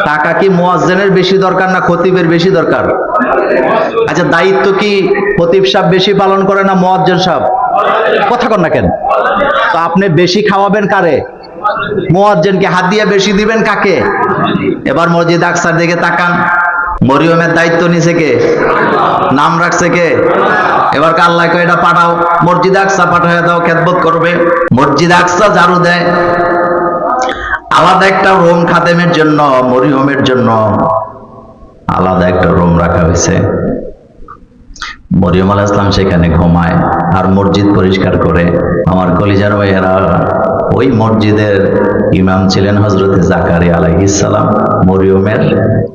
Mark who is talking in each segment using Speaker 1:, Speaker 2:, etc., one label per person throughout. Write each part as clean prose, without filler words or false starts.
Speaker 1: টাকা কি মুয়াজ্জিনের বেশি দরকার না খতিবের বেশি দরকার? আচ্ছা, দায়িত্ব কি খতিব সাহেব বেশি পালন করে না মুয়াজ্জিন সাহেব? কথা কন না কেন? তো আপনি বেশি খাওয়াবেন কারে? মুয়াজ্জিনকে। হাদিয়া বেশি দিবেন কাকে? এবার মসজিদ আকসার দিকে তাকান, মরিয়মের দায়িত্ব নিছে কে? নাম রাখছে কে? এবার আল্লাহ কয় এটা পাঠাও, মসজিদ আকসা পাঠায় দাও, খেদমত করবে। মসজিদ আকসা ঝাড়ু দেয়, আলাদা একটা রুম খাদেমের জন্য, মরিয়মের জন্য আলাদা একটা রুম রাখা হয়েছে। মরিয়ম আলাইহিস সালাম সেখানে ঘুমায় আর মসজিদ পরিষ্কার করে। আমার কলিজার ভাইয়েরা, ওই মসজিদের ইমাম ছিলেন হযরতে জাকারিয়া আলাইহিস সালাম, মরিয়মের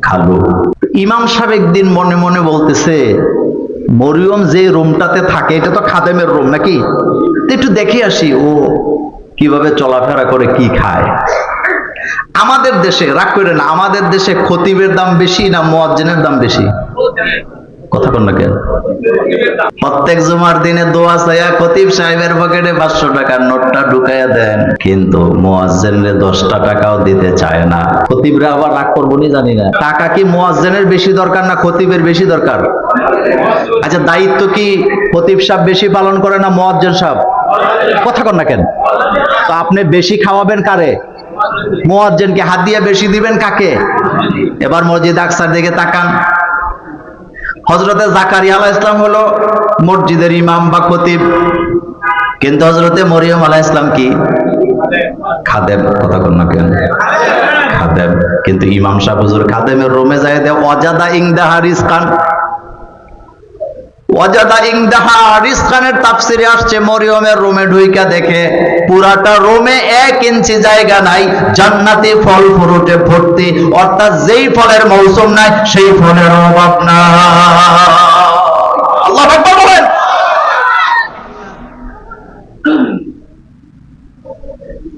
Speaker 1: খালু। ইমাম সাহেব একদিন মনে মনে বলতেছে, মরিয়ম যে রুমটাতে থাকে এটা তো খাদেমের রুম নাকি, তো একটু দেখে আসি ও কিভাবে চলাফেরা করে, কি খায়। আমাদের দেশে, রাগ করে না, আমাদের দেশে খতিবের দাম বেশি না মুয়াজ্জিনের দাম বেশি? কথা কন না কেন? প্রত্যেক জুমার দিনে দোয়া চাইয়া খতিব সাহেবের পকেটে 500 টাকার নোটটা ঢুকাইয়া দেন, কিন্তু মুয়াজ্জিনের 10টা টাকাও দিতে চায় না। খতিবরা আবার রাগ করবো নি জানি না। টাকা কি মুয়াজ্জিনের বেশি দরকার না খতিবের বেশি দরকার? আচ্ছা, দায়িত্ব কি খতিব সাহেব বেশি পালন করে না মুয়াজ্জিন সাহেব? কথা কন না কেন? তো আপনি বেশি খাওয়াবেন কারে? মুয়াজ্জিনকে। হাদিয়া বেশি দিবেন কাকে? এবার মসজিদ আকসার দিকে তাকান, হযরতে জাকারিয়া আলাইহিস সালাম হলো মসজিদের ইমাম বা খতিব, কিন্তু হযরতে মরিয়ম আলাইহিস সালাম কি? খাদেম। কথা কন না কেন? খাদেম। কিন্তু ইমাম সাহেব হুজুর খাদেমের রুমে যায় দেয় ওয়াজাদা ইনদাহা রিজকান। ওয়াজাদা ইনদাহা রিজকানের তাফসিরে আসছে, মরিয়মের রুমে ঢুইকা দেখে পুরাটা রুমে 1 ইঞ্চি জায়গা নাই, জান্নাতি ফল ফ্রুটে ভর্তি, অর্থাৎ যেই ফলের মৌসুম নাই সেই ফলের অভাব নাই। আল্লাহু আকবার বলেন।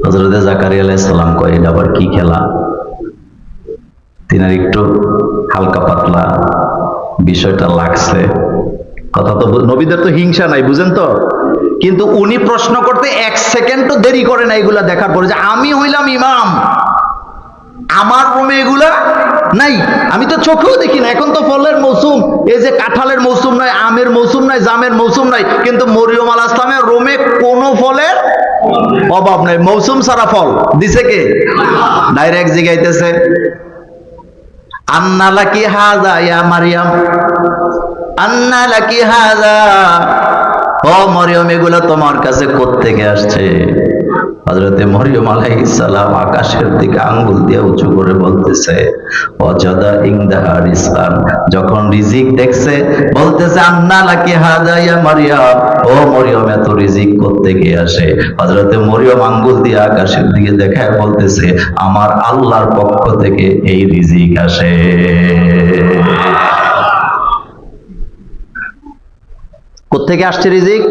Speaker 1: হযরতে জাকারিয়া আলাইহিস সালাম কয়, এটা আবার কি খেলা? তিনার একটু হালকা পাতলা বিষয়টা লাগছে। কথা তো, নবীদের তো হিংসা নাই, বুঝেন তো, কিন্তু উনি প্রশ্ন করতে 1 সেকেন্ডও দেরি করে না এগুলা দেখার পরে, যে আমি হইলাম ইমাম, আমার রুমে এগুলা নাই, আমি তো চোখেও দেখি না। এখন তো ফলের মৌসুম, এই যে কাঁঠালের মৌসুম নাই, আমের মৌসুম নাই, জামের মৌসুম নাই, কিন্তু মরিয়ম আলাইহিস সালামের রুমে কোনো ফলের অভাব নাই। মৌসুম ছাড়া ফল দিছে কে? ডাইরেক্ট জিগাইতেছে, আন্না লাকি হাযা ইয়া মারইয়াম, আন্না লাকি হাযা, ও মরিয়ম এগুলো তোমার কাছে কোত্থেকে আসছে? হযরতে মরিয়ম আলাইহিস সালাম আকাশের দিকে আঙ্গুল দিয়ে উঁচু করে বলতেছে, ওয়াজাদা ইনদাহা রিজকান, যখন রিজিক দেখছে বলতেছে, আন্না লাকি হাযা ইয়া মারইয়াম, ও মরিয়ম এত রিজিক কোত্থেকে আসে? হযরতে মরিয়ম আঙ্গুল দিয়ে আকাশের দিকে দেখায় বলতেছে, আমার আল্লাহর পক্ষ থেকে এই রিজিক আসে। কোত্থেকে আসছে রিজিক?